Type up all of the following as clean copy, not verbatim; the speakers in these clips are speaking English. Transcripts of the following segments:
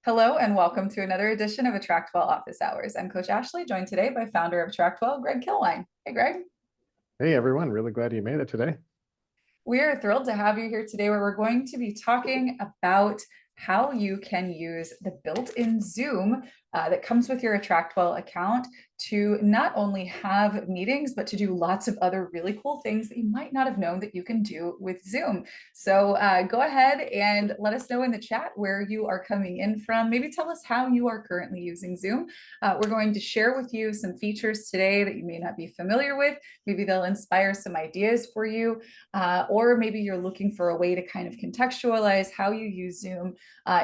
Hello and welcome to another edition of AttractWell Office Hours. I'm Coach Ashley, joined today by founder of AttractWell, Greg Kilwine. Hey, Greg. Hey everyone, really glad you made it today. We are thrilled to have you here today, where we're going to be talking about how you can use the built-in Zoom that comes with your AttractWell account to not only have meetings, but to do lots of other really cool things that you might not have known that you can do with Zoom. So go ahead and let us know in the chat where you are coming in from. Maybe tell us how you are currently using Zoom. We're going to share with you some features today that you may not be familiar with. Maybe they'll inspire some ideas for you, or maybe you're looking for a way to kind of contextualize how you use Zoom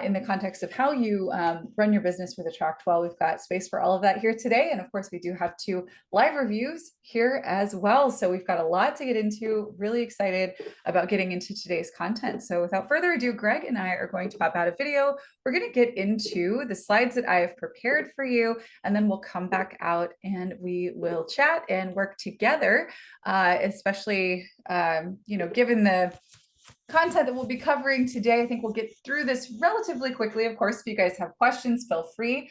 in the context of how you run your business with AttractWell. We've got space for all of that here today. And of course, we do have 2 live reviews here as well. So we've got a lot to get into. Really excited about getting into today's content. So without further ado, Greg and I are going to pop out a video. We're going to get into the slides that I have prepared for you, and then we'll come back out and we will chat and work together, especially, given the content that we'll be covering today. I think we'll get through this relatively quickly. Of course, if you guys have questions, feel free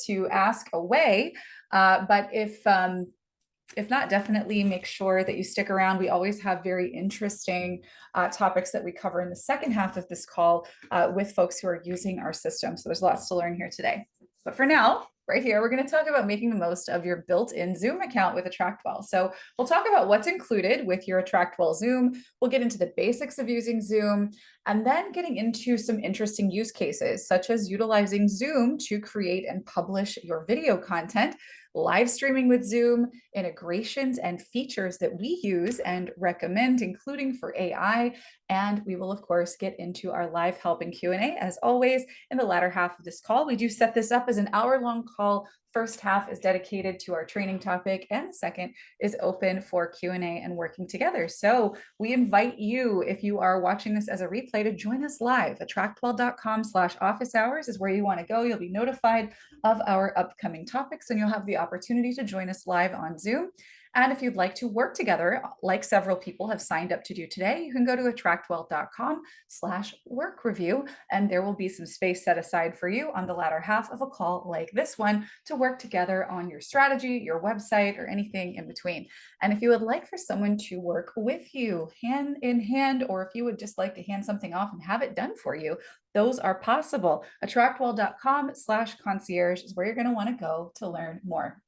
to ask away. But if not, definitely make sure that you stick around. We always have very interesting topics that we cover in the second half of this call with folks who are using our system. So there's lots to learn here today. But for now, right here, we're going to talk about making the most of your built-in Zoom account with AttractWell. So we'll talk about what's included with your AttractWell Zoom. We'll get into the basics of using Zoom, and then getting into some interesting use cases, such as utilizing Zoom to create and publish your video content, live streaming with Zoom, integrations and features that we use and recommend, including for AI. And we will, of course, get into our live help and Q&A, as always, in the latter half of this call. We do set this up as an hour-long call. First half is dedicated to our training topic, and the second is open for Q&A and working together. So we invite you, if you are watching this as a replay, to join us live. AttractWell.com/office hours is where you want to go. You'll be notified of our upcoming topics, and you'll have the opportunity to join us live on Zoom. And if you'd like to work together, like several people have signed up to do today, you can go to attractwell.com/work review, and there will be some space set aside for you on the latter half of a call like this one to work together on your strategy, your website, or anything in between. And if you would like for someone to work with you hand in hand, or if you would just like to hand something off and have it done for you, those are possible. AttractWell.com/concierge is where you're going to want to go to learn more.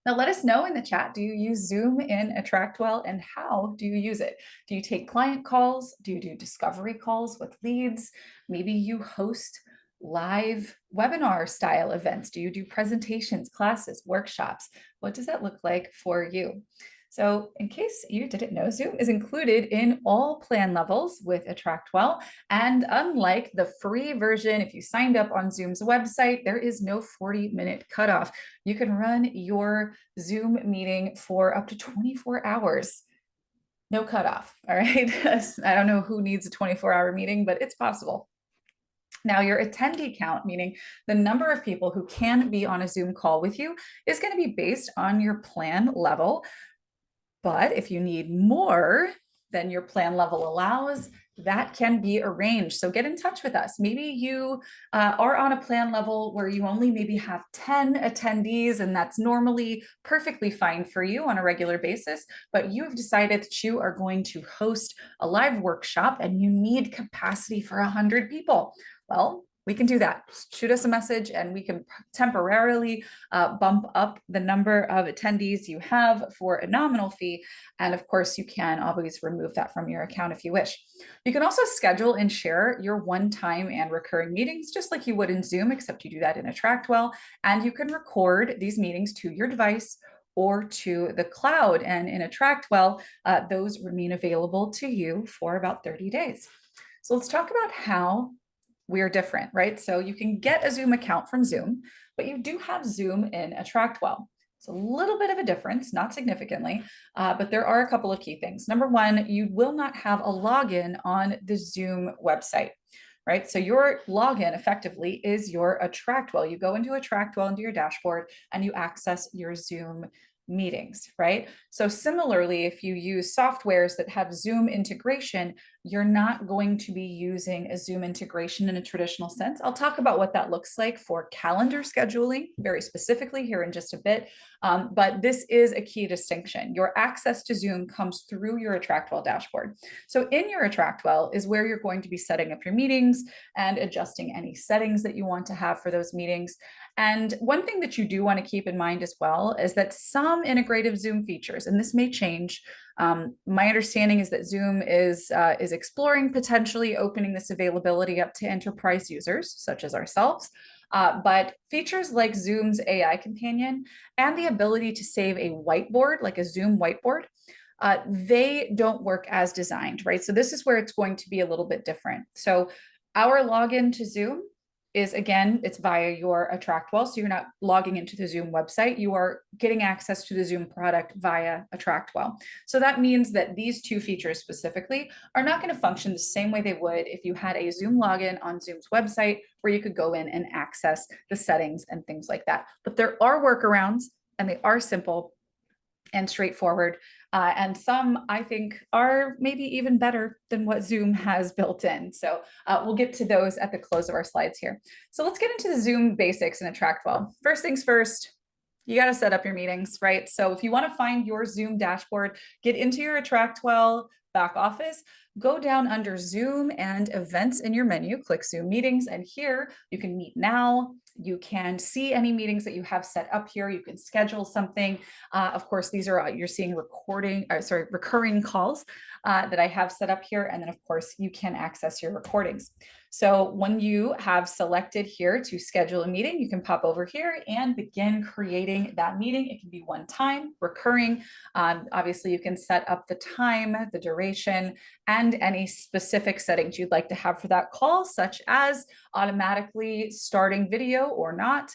Now, let us know in the chat, do you use Zoom in AttractWell, and how do you use it? Do you take client calls? Do you do discovery calls with leads? Maybe you host live webinar style events. Do you do presentations, classes, workshops? What does that look like for you? So in case you didn't know, Zoom is included in all plan levels with AttractWell. And unlike the free version, if you signed up on Zoom's website, there is no 40-minute cutoff. You can run your Zoom meeting for up to 24 hours. No cutoff, all right? I don't know who needs a 24-hour meeting, but it's possible. Now, your attendee count, meaning the number of people who can be on a Zoom call with you, is going to be based on your plan level. But if you need more than your plan level allows, that can be arranged. So get in touch with us. Maybe you are on a plan level where you only maybe have 10 attendees, and that's normally perfectly fine for you on a regular basis, but you have decided that you are going to host a live workshop and you need capacity for 100 people. Well, we can do that. Shoot us a message and we can temporarily bump up the number of attendees you have for a nominal fee. And of course, you can always remove that from your account if you wish. You can also schedule and share your one-time and recurring meetings, just like you would in Zoom, except you do that in AttractWell. And you can record these meetings to your device or to the cloud. And in AttractWell, those remain available to you for about 30 days. So let's talk about how we're different, right? So you can get a Zoom account from Zoom, but you do have Zoom in AttractWell. It's a little bit of a difference, not significantly, but there are a couple of key things. Number one, you will not have a login on the Zoom website, right? So your login effectively is your AttractWell. You go into AttractWell, into your dashboard, and you access your Zoom meetings, right? So similarly, if you use softwares that have Zoom integration, you're not going to be using a Zoom integration in a traditional sense. I'll talk about what that looks like for calendar scheduling very specifically here in just a bit. But this is a key distinction. Your access to Zoom comes through your AttractWell dashboard. So in your AttractWell is where you're going to be setting up your meetings and adjusting any settings that you want to have for those meetings. And one thing that you do want to keep in mind as well is that some integrative Zoom features, and this may change. My understanding is that Zoom is exploring potentially opening this availability up to enterprise users, such as ourselves. But features like Zoom's AI companion and the ability to save a whiteboard, like a Zoom whiteboard, they don't work as designed, right? So this is where it's going to be a little bit different. So our login to Zoom is, again, it's via your AttractWell. So you're not logging into the Zoom website. You are getting access to the Zoom product via AttractWell. So that means that these two features specifically are not going to function the same way they would if you had a Zoom login on Zoom's website where you could go in and access the settings and things like that. But there are workarounds, and they are simple and straightforward. And some, I think, are maybe even better than what Zoom has built in. So we'll get to those at the close of our slides here. So let's get into the Zoom basics in AttractWell. First things first, you got to set up your meetings, right? So if you want to find your Zoom dashboard, get into your AttractWell back office, go down under Zoom and events in your menu, click Zoom meetings, and here you can meet now. You can see any meetings that you have set up here. You can schedule something. Of course, these are, you're seeing recurring calls that I have set up here. And then of course you can access your recordings. So when you have selected here to schedule a meeting, you can pop over here and begin creating that meeting. It can be one time, recurring. Obviously you can set up the time, the duration, and any specific settings you'd like to have for that call, such as automatically starting video or not,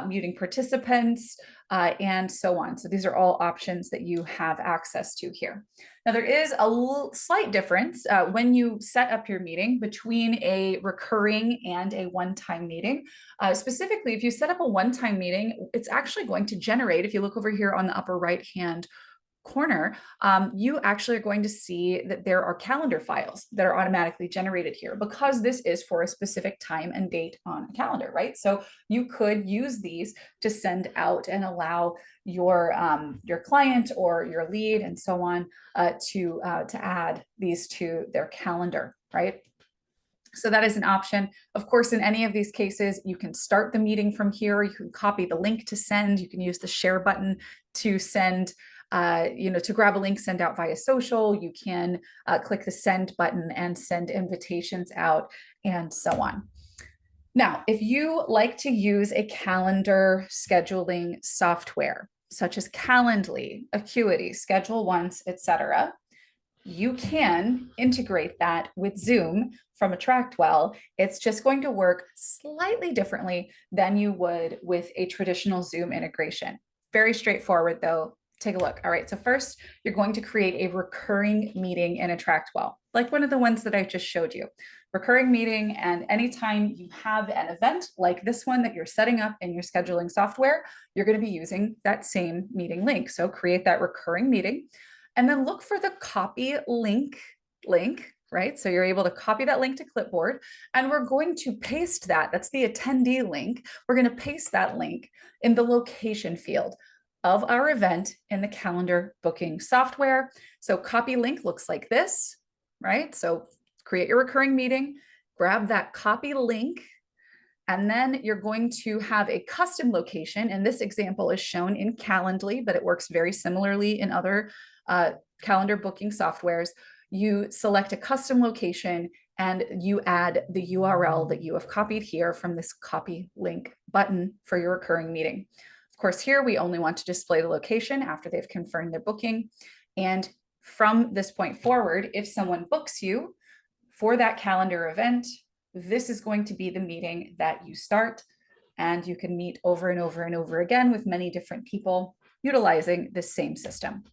muting participants, and so on. So these are all options that you have access to here. Now, there is a slight difference when you set up your meeting between a recurring and a one-time meeting. Specifically, if you set up a one-time meeting, it's actually going to generate, if you look over here on the upper right-hand corner, you actually are going to see that there are calendar files that are automatically generated here because this is for a specific time and date on a calendar, right? So you could use these to send out and allow your client or your lead and so on to add these to their calendar, right? So that is an option. Of course, in any of these cases, you can start the meeting from here. You can copy the link to send. You can use the share button to send, to grab a link, send out via social. You can click the send button and send invitations out and so on. Now, if you like to use a calendar scheduling software, such as Calendly, Acuity, Schedule Once, etc., you can integrate that with Zoom from AttractWell. It's just going to work slightly differently than you would with a traditional Zoom integration. Very straightforward though. Take a look. All right, so first you're going to create a recurring meeting in AttractWell, like one of the ones that I just showed you. Recurring meeting, and anytime you have an event like this one that you're setting up in your scheduling software, you're going to be using that same meeting link. So create that recurring meeting. And then look for the copy link, right? So you're able to copy that link to clipboard, and we're going to paste that. That's the attendee link. We're going to paste that link in the location field of our event in the calendar booking software. So copy link looks like this, right? So create your recurring meeting, grab that copy link, and then you're going to have a custom location. And this example is shown in Calendly, but it works very similarly in other calendar booking softwares. You select a custom location and you add the URL that you have copied here from this copy link button for your recurring meeting. Of course, here we only want to display the location after they've confirmed their booking. And from this point forward, if someone books you for that calendar event, this is going to be the meeting that you start, and you can meet over and over and over again with many different people utilizing the same system.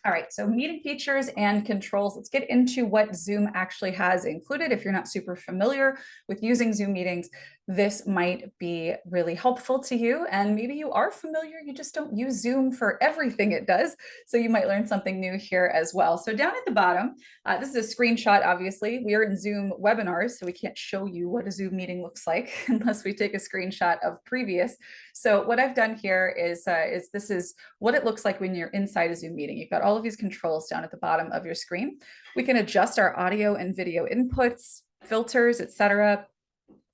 All right, so meeting features and controls. Let's get into what Zoom actually has included. If you're not super familiar with using Zoom meetings, this might be really helpful to you. And maybe you are familiar, you just don't use Zoom for everything it does. So you might learn something new here as well. So down at the bottom, this is a screenshot, obviously. We are in Zoom webinars, so we can't show you what a Zoom meeting looks like unless we take a screenshot of previous. So what I've done here is this is what it looks like when you're inside a Zoom meeting. You've got all of these controls down at the bottom of your screen. We can adjust our audio and video inputs, filters, etc.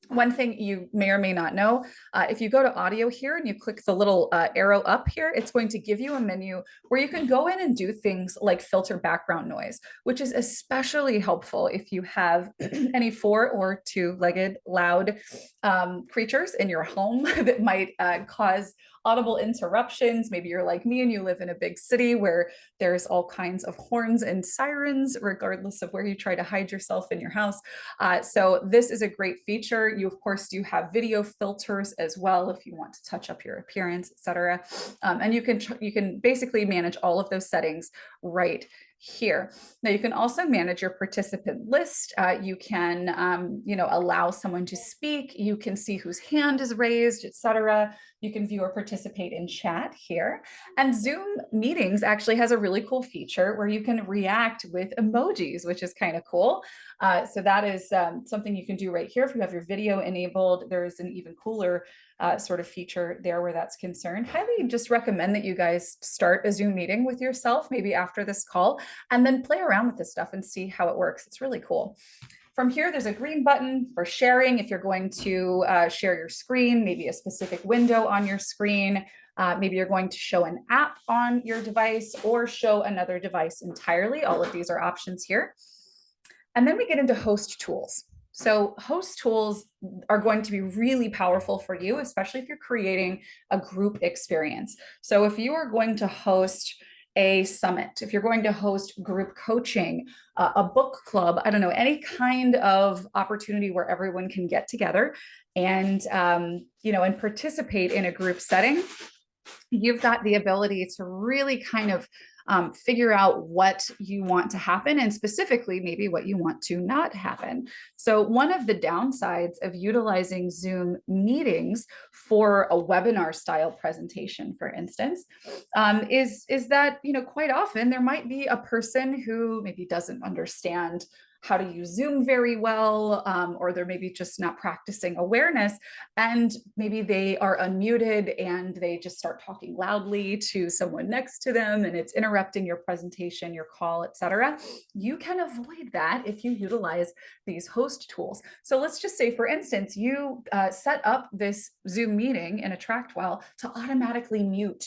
One thing you may or may not know, if you go to audio here and you click the little arrow up here, it's going to give you a menu where you can go in and do things like filter background noise, which is especially helpful if you have any 4 or 2-legged loud creatures in your home that might cause audible interruptions. Maybe you're like me and you live in a big city where there's all kinds of horns and sirens, regardless of where you try to hide yourself in your house. So this is a great feature. You, of course, do have video filters as well if you want to touch up your appearance, etc. And you can basically manage all of those settings right here. Now you can also manage your participant list. You can, allow someone to speak. You can see whose hand is raised, etc. You can view or participate in chat here. And Zoom Meetings actually has a really cool feature where you can react with emojis, which is kind of cool. So that is something you can do right here. If you have your video enabled, there's an even cooler sort of feature there where that's concerned. Highly just recommend that you guys start a Zoom meeting with yourself, maybe after this call, and then play around with this stuff and see how it works. It's really cool. From here, there's a green button for sharing. If you're going to share your screen, maybe a specific window on your screen, maybe you're going to show an app on your device or show another device entirely. All of these are options here. And then we get into host tools. So host tools are going to be really powerful for you, especially if you're creating a group experience. So if you are going to host a summit, if you're going to host group coaching, a book club, I don't know, any kind of opportunity where everyone can get together and, and participate in a group setting, you've got the ability to really kind of figure out what you want to happen and specifically maybe what you want to not happen. So one of the downsides of utilizing Zoom meetings for a webinar style presentation, for instance, is that, quite often there might be a person who maybe doesn't understand how to use Zoom very well, or they're maybe just not practicing awareness, and maybe they are unmuted and they just start talking loudly to someone next to them and it's interrupting your presentation, your call, etc. You can avoid that if you utilize these host tools. So let's just say, for instance, you set up this Zoom meeting in AttractWell to automatically mute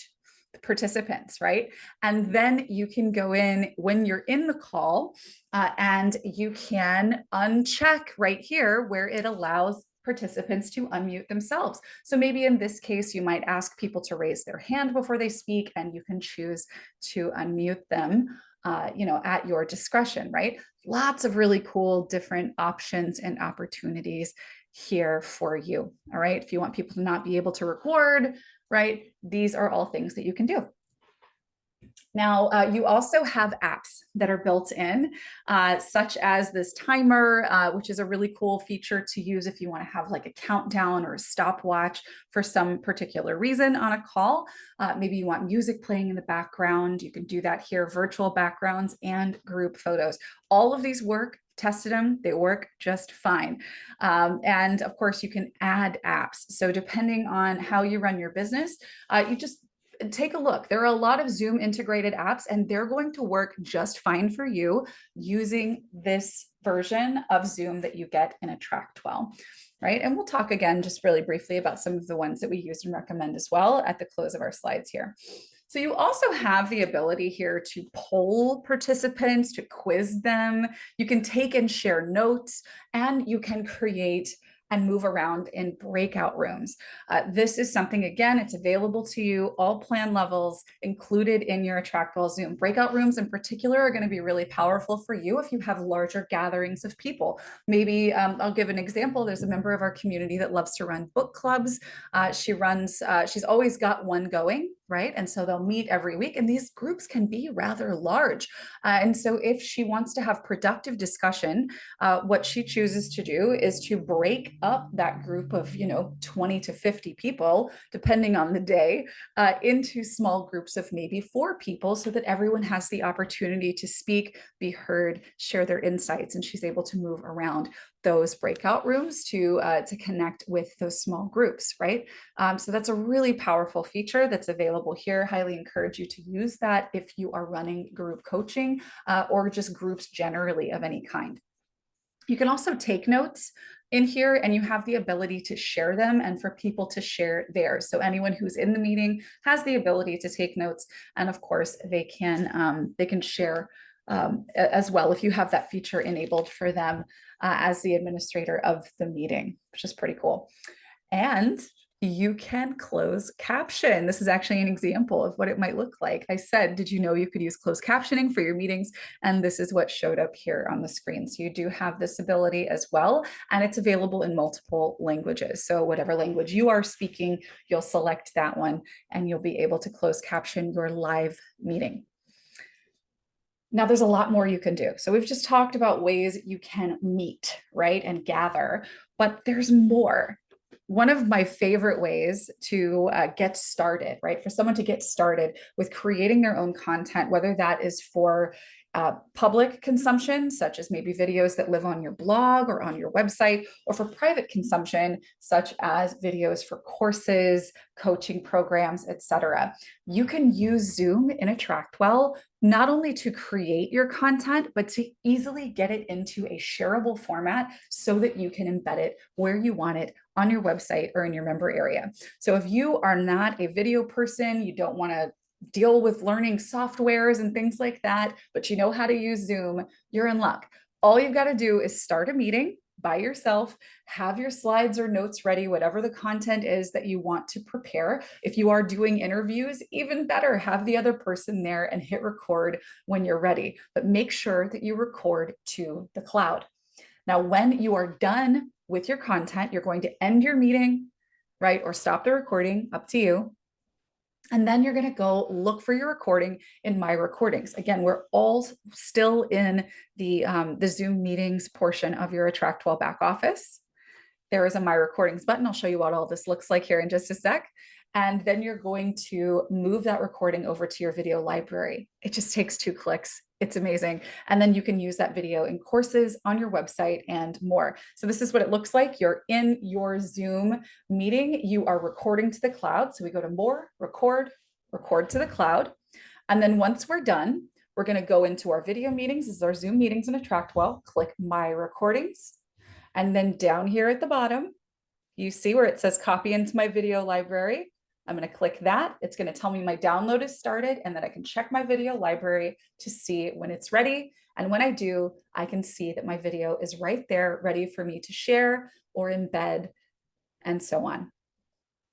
participants, right? And then you can go in when you're in the call and you can uncheck right here where it allows participants to unmute themselves. So maybe in this case, you might ask people to raise their hand before they speak, and you can choose to unmute them at your discretion, right? Lots of really cool different options and opportunities here for you. All right. If you want people to not be able to record, right? These are all things that you can do. Now, you also have apps that are built in, such as this timer, which is a really cool feature to use if you want to have like a countdown or a stopwatch for some particular reason on a call. Maybe you want music playing in the background. You can do that here, virtual backgrounds and group photos. All of these work. Tested them, they work just fine. And of course, you can add apps. So depending on how you run your business, you just take a look. There are a lot of Zoom integrated apps, and they're going to work just fine for you using this version of Zoom that you get in AttractWell, right? And we'll talk again just really briefly about some of the ones that we use and recommend as well at the close of our slides here. So you also have the ability here to poll participants, to quiz them. You can take and share notes, and you can create and move around in breakout rooms. This is something, again, it's available to you, all plan levels included in your AttractWell Zoom. Breakout rooms in particular are going to be really powerful for you if you have larger gatherings of people. Maybe I'll give an example. There's a member of our community that loves to run book clubs. She's always got one going, right? And so they'll meet every week, and these groups can be rather large. And so if she wants to have productive discussion, what she chooses to do is to break up that group of, 20 to 50 people, depending on the day, into small groups of maybe 4 people so that everyone has the opportunity to speak, be heard, share their insights, and she's able to move around those breakout rooms to connect with those small groups, right? So that's a really powerful feature that's available here. Highly encourage you to use that if you are running group coaching or just groups generally of any kind. You can also take notes in here, and you have the ability to share them and for people to share theirs. So anyone who's in the meeting has the ability to take notes, and of course they can share as well if you have that feature enabled for them as the administrator of the meeting, which is pretty cool. And you can close caption. This is actually an example of what it might look like. I said, did you know you could use closed captioning for your meetings? And this is what showed up here on the screen. So you do have this ability as well, and it's available in multiple languages. So whatever language you are speaking, you'll select that one and you'll be able to close caption your live meeting. Now, there's a lot more you can do. So we've just talked about ways you can meet, right, and gather, but there's more. One of my favorite ways to get started, right, for someone to get started with creating their own content, whether that is for public consumption, such as maybe videos that live on your blog or on your website, or for private consumption, such as videos for courses, coaching programs, etc. You can use Zoom in AttractWell not only to create your content, but to easily get it into a shareable format so that you can embed it where you want it on your website or in your member area. So if you are not a video person, you don't want to deal with learning softwares and things like that, but you know how to use Zoom, you're in luck. All you've got to do is start a meeting by yourself, have your slides or notes ready, whatever the content is that you want to prepare. If you are doing interviews, even better, have the other person there and hit record when you're ready, but make sure that you record to the cloud. Now, when you are done with your content, you're going to end your meeting, right? Or stop the recording, up to you. And then you're going to go look for your recording in My Recordings. Again, we're all still in the Zoom meetings portion of your AttractWell back office. There is a My Recordings button. I'll show you what all this looks like here in just a sec. And then you're going to move that recording over to your video library. It just takes 2 clicks. It's amazing. And then you can use that video in courses, on your website, and more. So this is what it looks like. You're in your Zoom meeting. You are recording to the cloud. So we go to More, Record, Record to the cloud. And then once we're done, we're going to go into our video meetings. This is our Zoom meetings in AttractWell. Click My Recordings. And then down here at the bottom, you see where it says Copy into my video library. I'm going to click that. It's going to tell me my download is started, and then I can check my video library to see when it's ready. And when I do, I can see that my video is right there, ready for me to share or embed, and so on.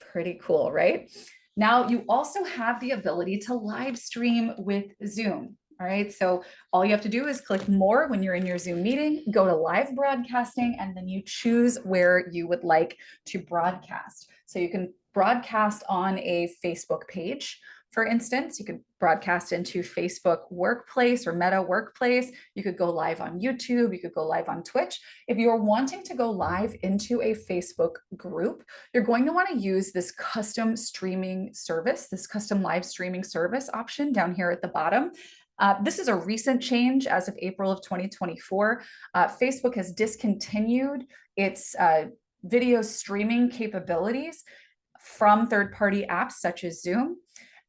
Pretty cool, right? Now, you also have the ability to live stream with Zoom. All right, so all you have to do is click More when you're in your Zoom meeting, go to Live Broadcasting, and then you choose where you would like to broadcast. So you can broadcast on a Facebook page, for instance. You could broadcast into Facebook Workplace or Meta Workplace. You could go live on YouTube. You could go live on Twitch. If you're wanting to go live into a Facebook group, you're going to want to use this custom streaming service, this custom live streaming service option down here at the bottom. This is a recent change as of April of 2024. Facebook has discontinued its video streaming capabilities from third-party apps such as Zoom,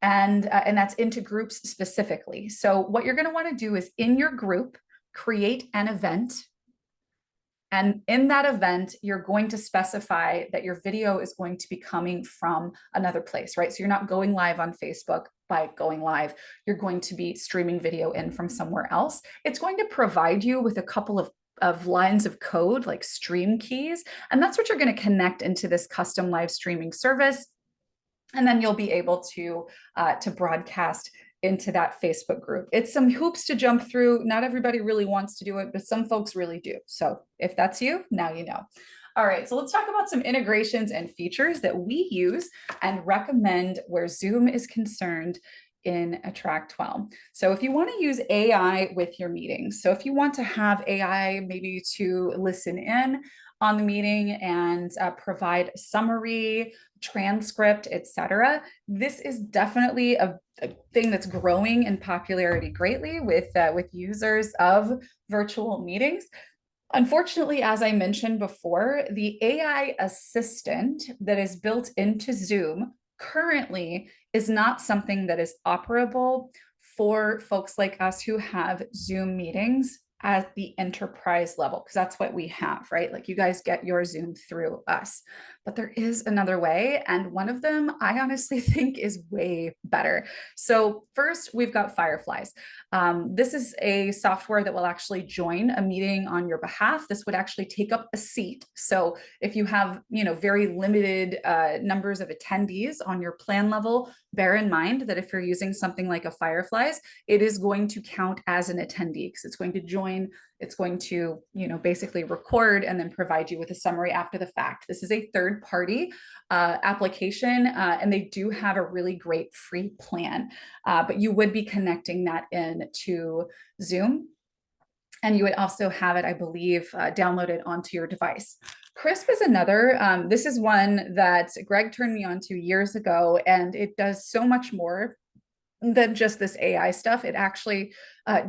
and that's into groups specifically. So what you're going to want to do is in your group, create an event. And in that event, you're going to specify that your video is going to be coming from another place, right? So you're not going live on Facebook by going live. You're going to be streaming video in from somewhere else. It's going to provide you with a couple of lines of code like stream keys. And that's what you're going to connect into this custom live streaming service. And then you'll be able to broadcast into that Facebook group. It's some hoops to jump through. Not everybody really wants to do it, but some folks really do. So if that's you, now you know. All right, so let's talk about some integrations and features that we use and recommend where Zoom is concerned in AttractWell. So if you want to use AI with your meetings, so if you want to have AI maybe to listen in on the meeting and provide summary, transcript, etc., this is definitely a thing that's growing in popularity greatly with users of virtual meetings. Unfortunately, as I mentioned before, the AI assistant that is built into Zoom currently is not something that is operable for folks like us who have Zoom meetings at the enterprise level, because that's what we have, right? Like you guys get your Zoom through us. But there is another way, and one of them I honestly think is way better. So first, we've got Fireflies. This is a software that will actually join a meeting on your behalf. This would actually take up a seat. So if you have, very limited numbers of attendees on your plan level, bear in mind that if you're using something like a Fireflies, it is going to count as an attendee because it's going to join. It's going to, basically record and then provide you with a summary after the fact. This is a third-party application, and they do have a really great free plan, but you would be connecting that in to Zoom. And you would also have it, I believe, downloaded onto your device. Crisp is another. This is one that Greg turned me on to years ago, and it does so much more than just this AI stuff. It actually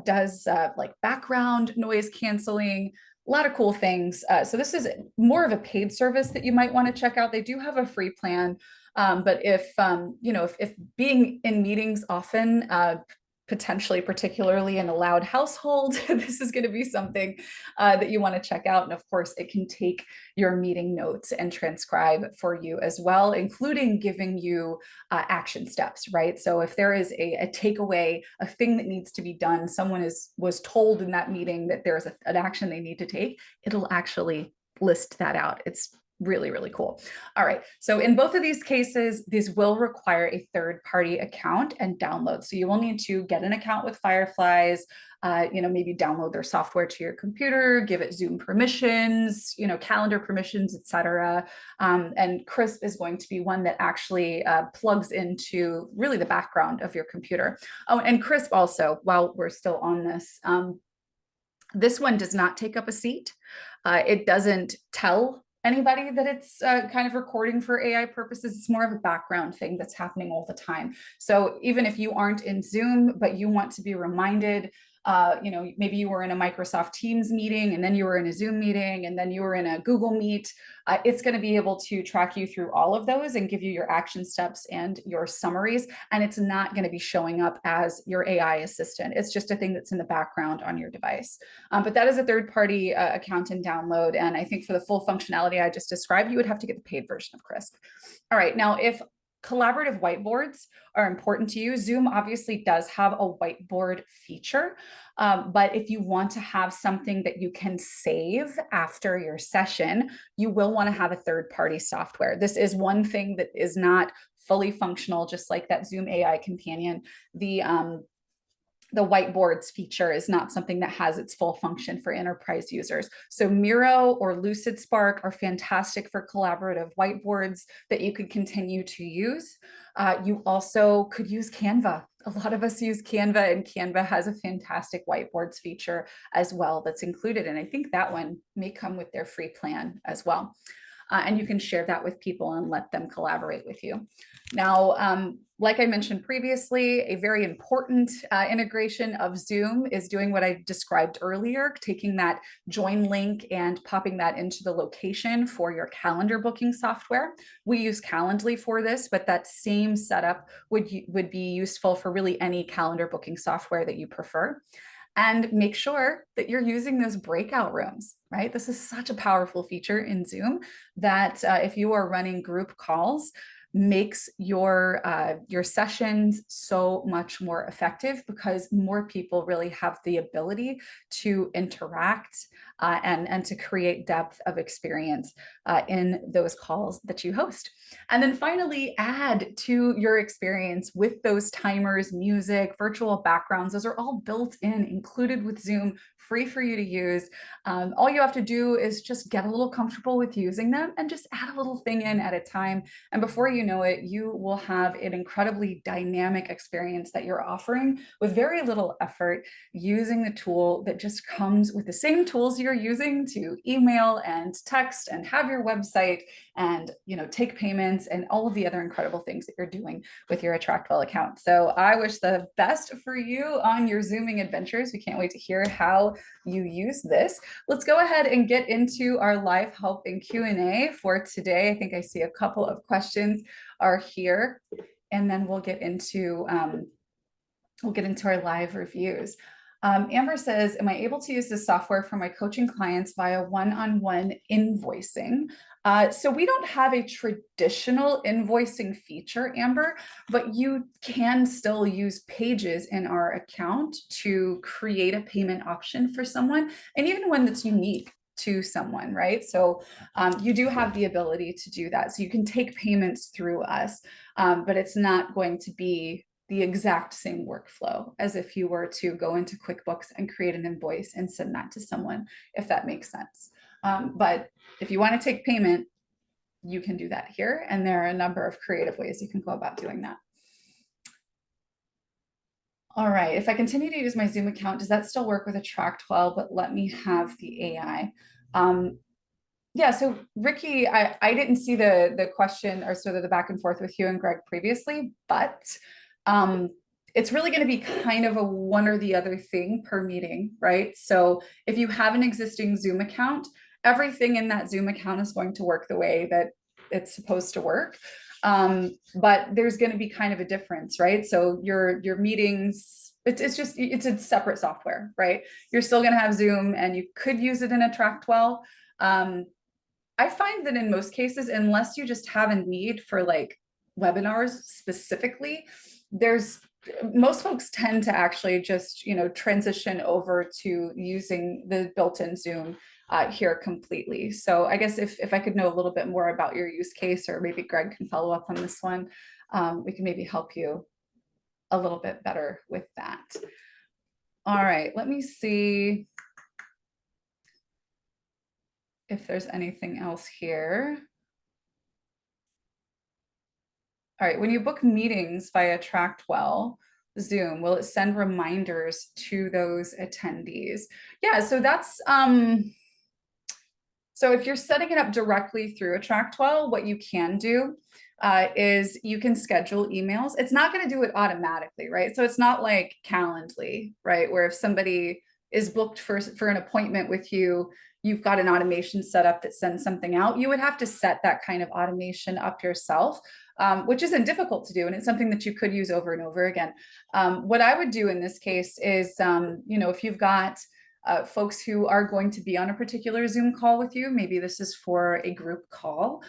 does like background noise canceling, a lot of cool things. So this is more of a paid service that you might want to check out. They do have a free plan, but if being in meetings often, potentially particularly in a loud household, this is going to be something that you want to check out. And of course, it can take your meeting notes and transcribe for you as well, including giving you action steps, right? So if there is a takeaway, a thing that needs to be done, someone was told in that meeting that there's an action they need to take, it'll actually list that out. It's really, really cool. All right. So in both of these cases, these will require a third-party account and download. So you will need to get an account with Fireflies, maybe download their software to your computer, give it Zoom permissions, calendar permissions, etc. And Crisp is going to be one that actually plugs into really the background of your computer. Oh, and Crisp also, while we're still on this one does not take up a seat. It doesn't tell anybody that it's kind of recording for AI purposes. It's more of a background thing that's happening all the time. So even if you aren't in Zoom, but you want to be reminded, maybe you were in a Microsoft Teams meeting and then you were in a Zoom meeting and then you were in a Google Meet, it's going to be able to track you through all of those and give you your action steps and your summaries. And it's not going to be showing up as your AI assistant. It's just a thing that's in the background on your device. But that is a third-party account and download. And I think for the full functionality I just described, you would have to get the paid version of Crisp. All right, now if collaborative whiteboards are important to you, Zoom obviously does have a whiteboard feature, but if you want to have something that you can save after your session, you will want to have a third-party software. This is one thing that is not fully functional, just like that Zoom AI companion. The whiteboards feature is not something that has its full function for enterprise users. So Miro or LucidSpark are fantastic for collaborative whiteboards that you could continue to use. You also could use Canva. A lot of us use Canva, and Canva has a fantastic whiteboards feature as well that's included. And I think that one may come with their free plan as well. And you can share that with people and let them collaborate with you. Now, like I mentioned previously, a very important integration of Zoom is doing what I described earlier, taking that join link and popping that into the location for your calendar booking software. We use Calendly for this, but that same setup would be useful for really any calendar booking software that you prefer. And make sure that you're using those breakout rooms, right? This is such a powerful feature in Zoom that if you are running group calls, makes your sessions so much more effective because more people really have the ability to interact and to create depth of experience in those calls that you host. And then finally, add to your experience with those timers, music, virtual backgrounds. Those are all built in, included with Zoom, free for you to use. All you have to do is just get a little comfortable with using them and just add a little thing in at a time. And before you know it, you will have an incredibly dynamic experience that you're offering with very little effort, using the tool that just comes with the same tools you're using to email and text and have your website and take payments and all of the other incredible things that you're doing with your AttractWell account. So I wish the best for you on your Zooming adventures. We can't wait to hear how you use this. Let's go ahead and get into our live help and Q&A for today. I think I see a couple of questions are here, and then we'll get into our live reviews. Amber says, am I able to use this software for my coaching clients via one-on-one invoicing? So we don't have a traditional invoicing feature, Amber, but you can still use pages in our account to create a payment option for someone, and even one that's unique to someone, right? So you do have the ability to do that. So you can take payments through us, but it's not going to be the exact same workflow as if you were to go into QuickBooks and create an invoice and send that to someone, if that makes sense. But if you want to take payment, you can do that here. And there are a number of creative ways you can go about doing that. All right, if I continue to use my Zoom account, does that still work with AttractWell, but let me have the AI? Yeah, so Ricky, I didn't see the question or sort of the back and forth with you and Greg previously, but it's really going to be kind of a one or the other thing per meeting, right? So if you have an existing Zoom account, everything in that Zoom account is going to work the way that it's supposed to work. But there's going to be kind of a difference, right? So your meetings, it's a separate software, right? You're still going to have Zoom and you could use it in AttractWell. I find that in most cases, unless you just have a need for like webinars specifically, most folks tend to actually just transition over to using the built-in Zoom here completely. So I guess if I could know a little bit more about your use case, or maybe Greg can follow up on this one, we can maybe help you a little bit better with that. All right, let me see if there's anything else here. All right, when you book meetings via AttractWell Zoom, will it send reminders to those attendees? Yeah, so that's so if you're setting it up directly through AttractWell, what you can do is you can schedule emails. It's not going to do it automatically, right? So it's not like Calendly, right? Where if somebody is booked for an appointment with you, you've got an automation set up that sends something out. You would have to set that kind of automation up yourself, which isn't difficult to do. And it's something that you could use over and over again. What I would do in this case is, if you've got folks who are going to be on a particular Zoom call with you, maybe this is for a group call,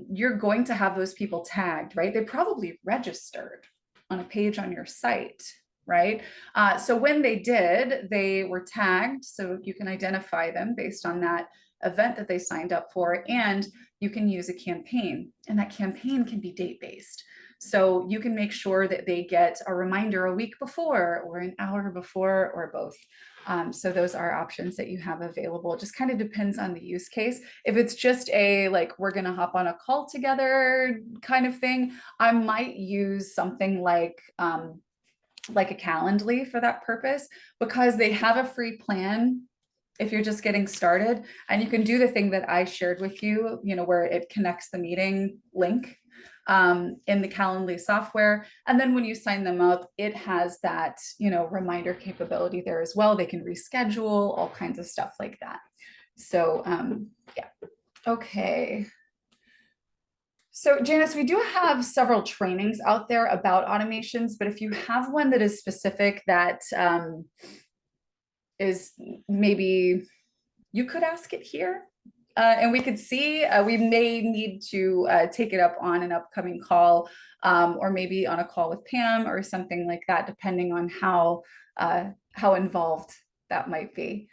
you're going to have those people tagged, right? They probably registered on a page on your site, right? So when they did, they were tagged, so you can identify them based on that event that they signed up for, and you can use a campaign, and that campaign can be date-based. So you can make sure that they get a reminder a week before or an hour before or both. So those are options that you have available. It just kind of depends on the use case. If it's just a like, we're going to hop on a call together kind of thing, I might use something like a Calendly for that purpose, because they have a free plan if you're just getting started, and you can do the thing that I shared with you, where it connects the meeting link in the Calendly software. And then when you sign them up, it has that, reminder capability there as well. They can reschedule, all kinds of stuff like that. So yeah, okay. So Janice, we do have several trainings out there about automations, but if you have one that is specific that is maybe you could ask it here. And we could see, we may need to take it up on an upcoming call, or maybe on a call with Pam or something like that, depending on how involved that might be.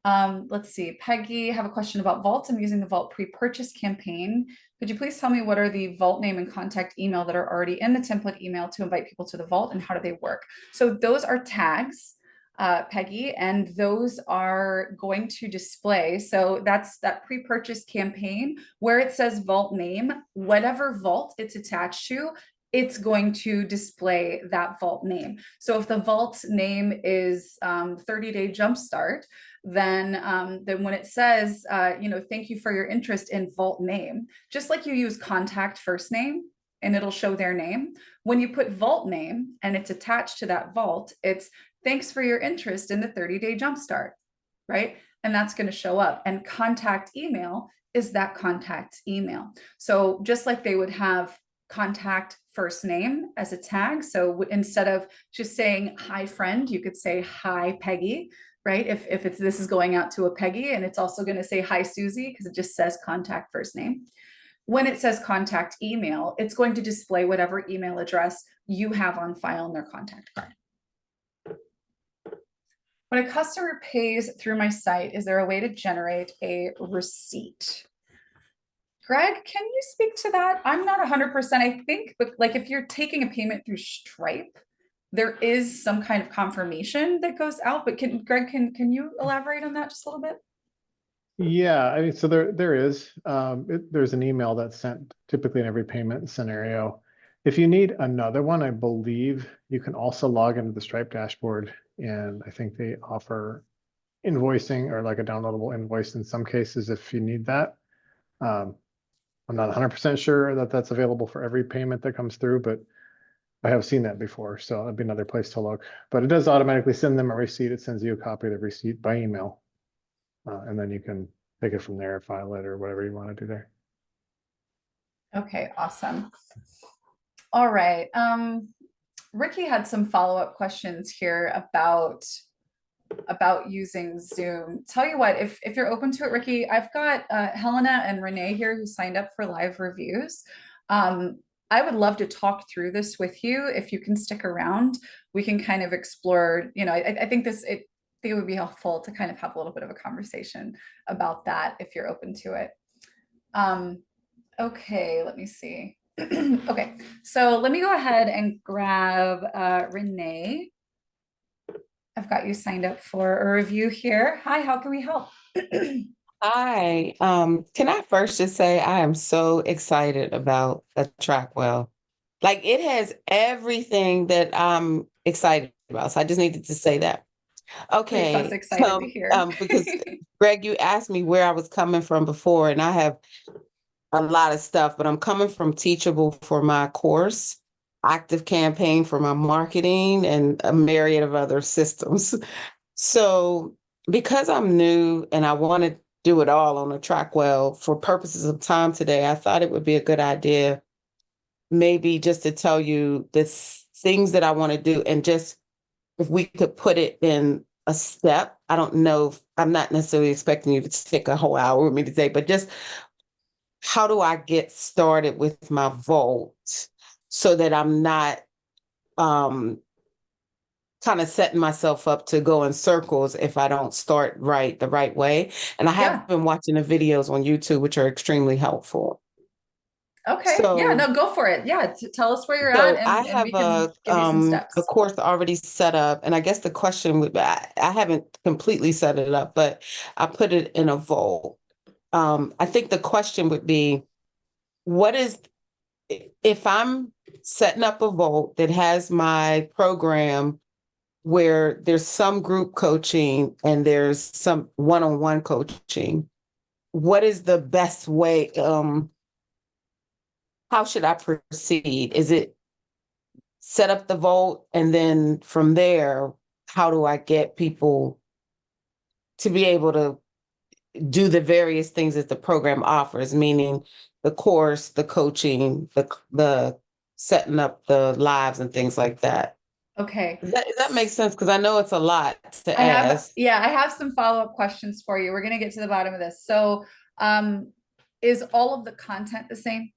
Let's see. Peggy, I have a question about Vault. I'm using the Vault pre-purchase campaign. Could you please tell me what are the Vault name and contact email that are already in the template email to invite people to the Vault, and how do they work? So those are tags, Peggy, and those are going to display. So that's that pre-purchase campaign where it says Vault name, whatever Vault it's attached to, it's going to display that Vault name. So if the Vault name is 30-day Jumpstart, then when it says, thank you for your interest in Vault name, just like you use contact first name and it'll show their name, when you put Vault name and it's attached to that Vault, it's thanks for your interest in the 30-day Jumpstart, right? And that's going to show up. And contact email is that contact email. So just like they would have contact first name as a tag. So instead of just saying hi friend, you could say hi Peggy, right? If this is going out to a Peggy, and it's also going to say hi Susie because it just says contact first name. When it says contact email, it's going to display whatever email address you have on file in their contact card. When a customer pays through my site, is there a way to generate a receipt? Greg, can you speak to that? I'm not 100%, I think, but like if you're taking a payment through Stripe, there is some kind of confirmation that goes out, but Greg, can you elaborate on that just a little bit? Yeah, I mean, so there is, there's an email that's sent typically in every payment scenario. If you need another one, I believe you can also log into the Stripe dashboard, and I think they offer invoicing or like a downloadable invoice in some cases if you need that. I'm not 100% sure that that's available for every payment that comes through, but I have seen that before, so that'd be another place to look. But it does automatically send them a receipt. It sends you a copy of the receipt by email. And then you can take it from there, file it, or whatever you want to do there. Okay, awesome. All right. Ricky had some follow-up questions here about using Zoom. Tell you what, if you're open to it, Ricky, I've got Helena and Renee here who signed up for live reviews. I would love to talk through this with you. If you can stick around, we can kind of explore, I think it would be helpful to kind of have a little bit of a conversation about that if you're open to it. Okay, let me see. Okay, so let me go ahead and grab Renee. I've got you signed up for a review here. Hi, how can we help? Hi. Can I first just say I am so excited about AttractWell. Like it has everything that I'm excited about. So I just needed to say that. Makes us Okay. excited to hear. Because Greg, you asked me where I was coming from before, and I have a lot of stuff, but I'm coming from Teachable for my course, Active Campaign for my marketing, and a myriad of other systems. So because I'm new and I want to do it all on AttractWell for purposes of time today, I thought it would be a good idea maybe just to tell you the things that I want to do, and just if we could put it in a step. I don't know if, I'm not necessarily expecting you to take a whole hour with me today, but just how do I get started with my Vault so that I'm not kind of setting myself up to go in circles if I don't start the right way. And I have been watching the videos on YouTube, which are extremely helpful. Okay. So, yeah, no, go for it. Yeah. Tell us where you're so at I and have we can give you some steps. a course already set up. And I guess the question would be, I haven't completely set it up, but I put it in a Vault. I think the question would be, what is, if I'm setting up a Vault that has my program where there's some group coaching and there's some one-on-one coaching, what is the best way? How should I proceed? Is it set up the Vault, and then from there, how do I get people to be able to do the various things that the program offers, meaning the course, the coaching, the setting up the lives and things like that? Okay. Does that make sense? Because I know it's a lot to I ask. have some follow-up questions for you. We're going to get to the bottom of this. So, is all of the content the same?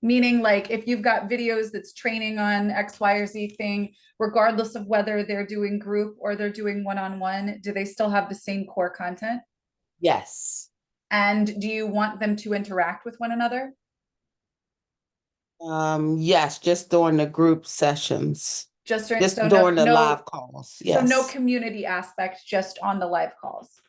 Meaning like if you've got videos that's training on X, Y, or Z thing, regardless of whether they're doing group or they're doing one-on-one, do they still have the same core content? Yes. And do you want them to interact with one another? Yes, just during the group sessions, Just just so during the no, live calls. so no Yes. community aspect, just on the live calls.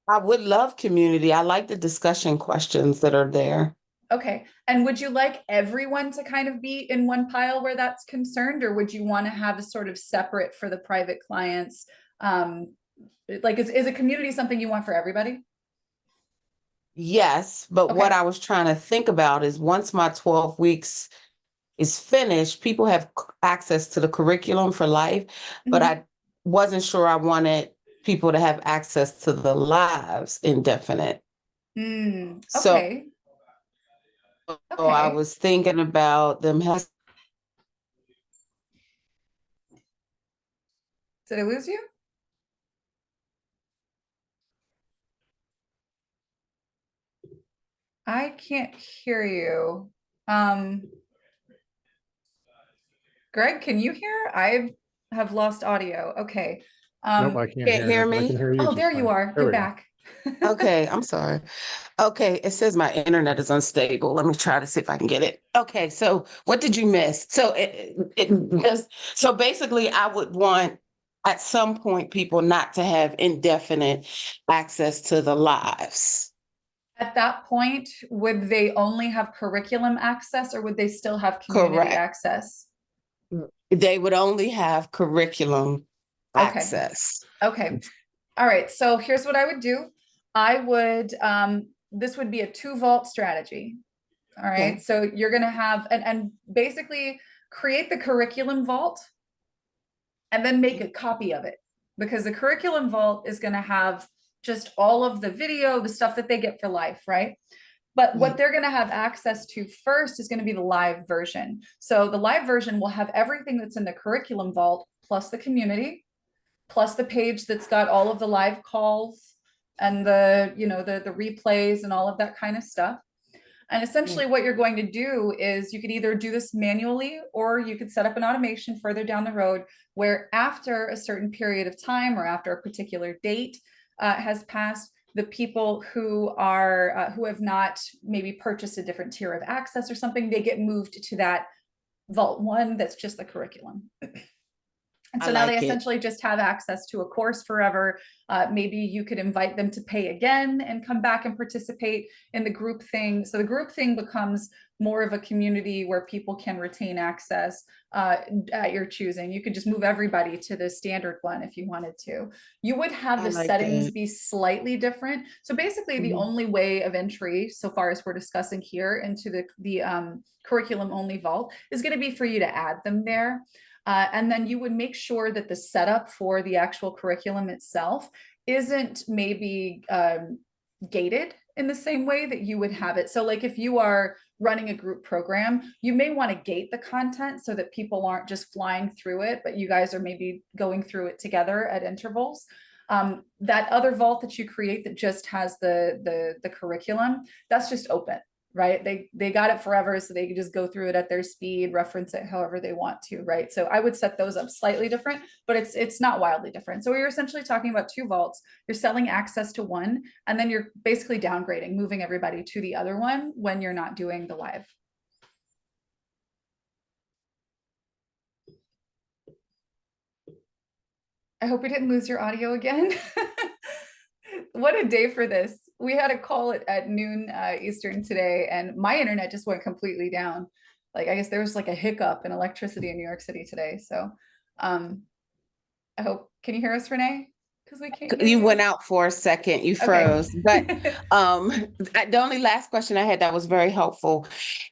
I would love community. I like the discussion questions that are there. Okay. And would you like everyone to kind of be in one pile where that's concerned, or would you want to have a sort of separate for the private clients? Like, is a community something you want for everybody? Yes, but what Okay. I was trying to think about is once my 12 weeks is finished, people have access to the curriculum for life, but Mhm. I wasn't sure I wanted people to have access to the lives indefinite. So Okay. I Okay. was thinking about them having. Did I lose you? I can't hear you. Um, Greg, can you hear? I have lost audio. Okay. Nope, I can't Can't hear her, hear but I can me? hear you Oh, just there you fine. are. There You're we go. back. Okay, I'm sorry. Okay, it says my internet is unstable. Let me try to see if I can get it. Okay, so what did you miss? So so basically I would want at some point people not to have indefinite access to the lives. At that point, would they only have curriculum access or would they still have community Correct. access? They would only have curriculum Okay. access. Okay. All right. So here's what I would do. I would, this would be a 2 vault strategy. All right. Okay. So you're going to have, and basically create the curriculum vault and then make a copy of it, because the curriculum vault is going to have just all of the video, the stuff that they get for life, right? But what they're going to have access to first is going to be the live version. So the live version will have everything that's in the curriculum vault, plus the community, plus the page that's got all of the live calls and the, the replays and all of that kind of stuff. And essentially what you're going to do is you could either do this manually, or you could set up an automation further down the road where after a certain period of time or after a particular date has passed, the people who are who have not maybe purchased a different tier of access or something, they get moved to that vault 1 that's just the curriculum. And I so now they like it. essentially just have access to a course forever. Maybe you could invite them to pay again and come back and participate in the group thing. So the group thing becomes more of a community where people can retain access at your choosing. You could just move everybody to the standard one if you wanted to. You would have I the like settings that. be slightly different. So basically the only way of entry, so far as we're discussing here, into the curriculum only vault is going to be for you to add them there. And then you would make sure that the setup for the actual curriculum itself isn't maybe gated in the same way that you would have it. So like if you are running a group program, you may want to gate the content so that people aren't just flying through it, but you guys are maybe going through it together at intervals. That other vault that you create that just has the curriculum, that's just open, right? They got it forever, so they can just go through it at their speed, reference it however they want to, right? So I would set those up slightly different, but it's not wildly different. So you're essentially talking about 2 vaults. You're selling access to one, and then you're basically downgrading, moving everybody to the other one when you're not doing the live. I hope we didn't lose your audio again. What a day for this. We had a call at noon Eastern today, and my internet just went completely down. Like, I guess there was like a hiccup in electricity in New York City today. So I hope, can you hear us, Renee? Because we can't hear You you. went out for a second, you Okay. froze. But the only last question I had that was very helpful.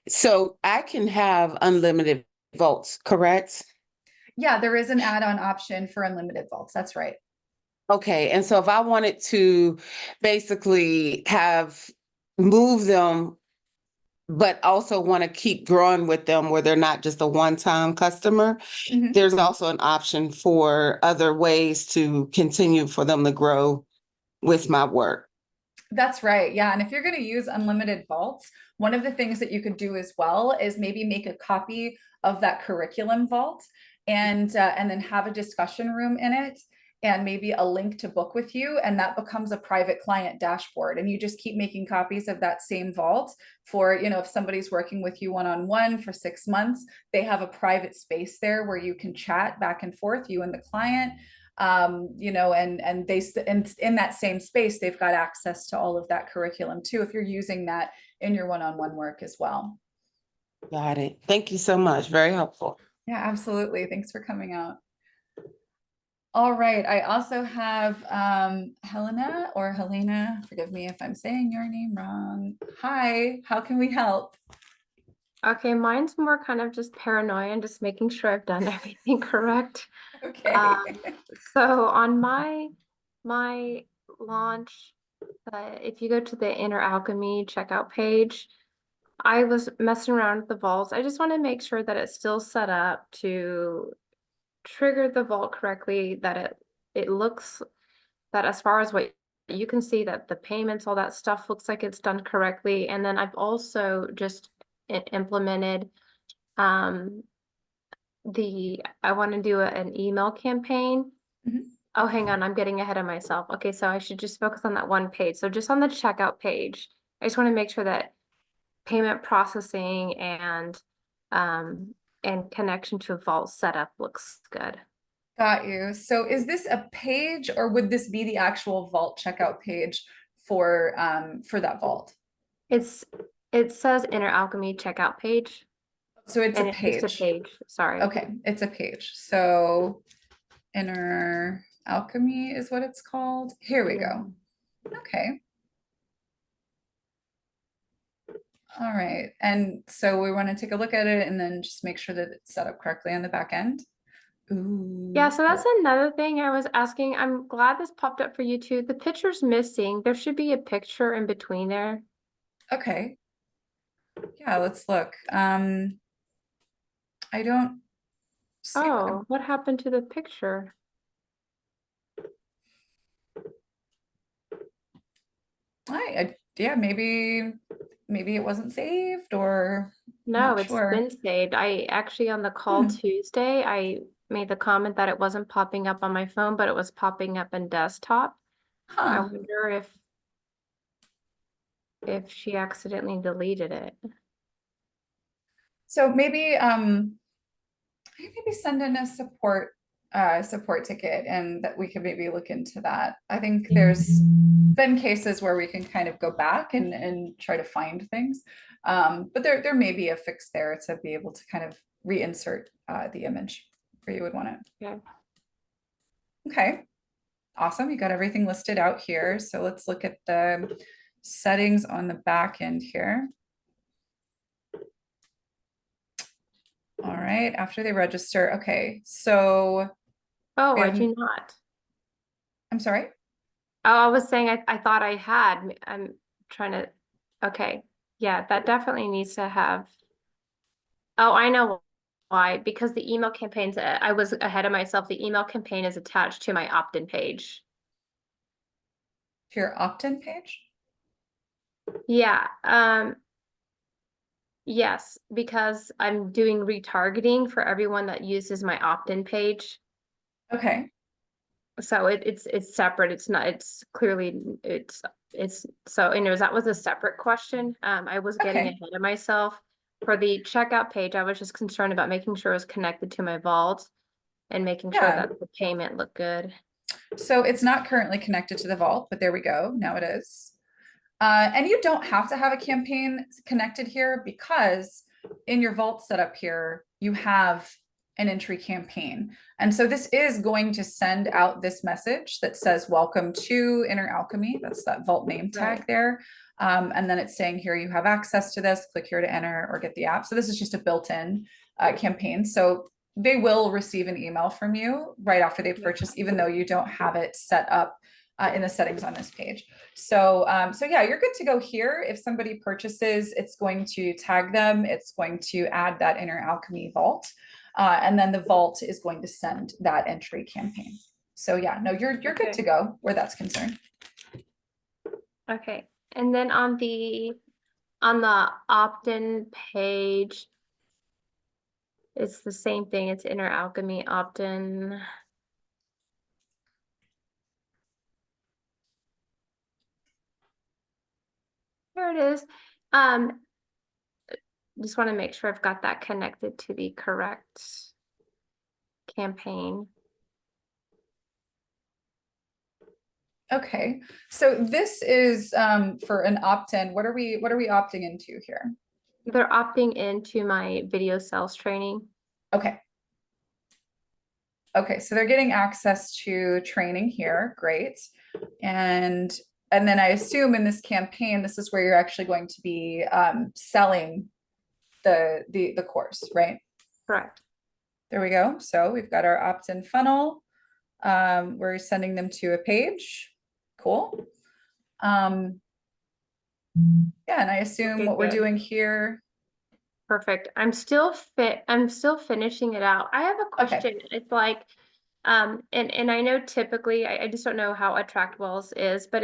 So I can have unlimited votes, correct? Yeah, there is an add-on option for unlimited vaults. That's right. Okay, and so if I wanted to basically have move them, but also want to keep growing with them where they're not just a one-time customer, Mhm. there's also an option for other ways to continue for them to grow with my work. That's right. Yeah. And if you're going to use unlimited vaults, one of the things that you could do as well is maybe make a copy of that curriculum vault and then have a discussion room in it and maybe a link to book with you, and that becomes a private client dashboard. And you just keep making copies of that same vault for, you know, if somebody's working with you one-on-one for 6 months, they have a private space there where you can chat back and forth, you and the client, you know, and in that same space, they've got access to all of that curriculum too, if you're using that in your one-on-one work as well. Got it. Thank you so much. Very helpful. Yeah, absolutely. Thanks for coming out. All right. I also have Helena or Helena. Forgive me if I'm saying your name wrong. Hi, how can we help? Okay, mine's more kind of just paranoia and just making sure I've done everything correct. Okay. So on my launch, if you go to the Inner Alchemy checkout page, I was messing around with the vaults. I just want to make sure that it's still set up to trigger the vault correctly, that it looks that as far as what you can see that the payments, all that stuff looks like it's done correctly. And then I've also just implemented I want to do an email campaign. Mhm. Oh, hang on, I'm getting ahead of myself. Okay, so I should just focus on that one page. So just on the checkout page, I just want to make sure that payment processing and connection to a vault setup looks good. Got you. So is this a page or would this be the actual vault checkout page for that vault? It says Inner Alchemy checkout page. So it's a And it's just a page. page, sorry. Okay, it's a page. So Inner Alchemy is what it's called. Here we go. Okay. All right. And so we want to take a look at it and then just make sure that it's set up correctly on the back end. Ooh. Yeah, so that's another thing I was asking. I'm glad this popped up for you too. The picture's missing. There should be a picture in between there. Okay. Yeah, let's look. I don't see Oh, what happened to the picture? yeah, maybe it wasn't saved or No, not it's sure. been saved. I actually on the call Tuesday, I made the comment that it wasn't popping up on my phone, but it was popping up in desktop. I Huh. wonder if she accidentally deleted it. So maybe send in a support ticket and that we could maybe look into that. I think there's been cases where we can kind of go back and try to find things. But there may be a fix there to be able to kind of reinsert the image where you would want it. Okay. Okay. Awesome. You got everything listed out here. So let's look at the settings on the back end here. All right, after they register. Okay, so. Oh, I do not. I'm sorry? Oh, I was saying I thought I had. I'm trying to. Okay. Yeah, that definitely needs to have. Oh, I know why. Because the email campaigns, I was ahead of myself. The email campaign is attached to my opt-in page. To your opt-in page? Yeah. Yes, because I'm doing retargeting for everyone that uses my opt-in page. Okay. So it's separate. It's not, it's clearly, so anyways, that was a separate question. I was getting Okay. ahead of myself. For the checkout page, I was just concerned about making sure it was connected to my vault and making sure Yeah. that the payment looked good. So it's not currently connected to the vault, but there we go. Now it is. And you don't have to have a campaign connected here because in your vault setup here, you have an entry campaign. And so this is going to send out this message that says, welcome to Inner Alchemy. That's that vault name tag Right. there. And then it's saying here, you have access to this, click here to enter or get the app. So this is just a built-in campaign. So they will receive an email from you right after they purchase, even though you don't have it set up in the settings on this page. So yeah, you're good to go here. If somebody purchases, it's going to tag them. It's going to add that Inner Alchemy vault. And then the vault is going to send that entry campaign. So yeah, no, you're good to go where that's concerned. Okay. And then on the on the opt-in page, it's the same thing. It's Inner Alchemy opt-in. There it is. Just want to make sure I've got that connected to the correct campaign. Okay, so this is for an opt-in. What are we opting into here? They're opting into my video sales training. Okay. Okay, so they're getting access to training here. Great. And then I assume in this campaign, this is where you're actually going to be selling the course, right? Correct. There we go. So we've got our opt-in funnel. We're sending them to a page. Cool. Yeah, and I assume Okay, what we're good. doing here. Perfect. I'm still finishing it out. I have a Okay. question. It's like, and I know typically, I just don't know how AttractWell's is, but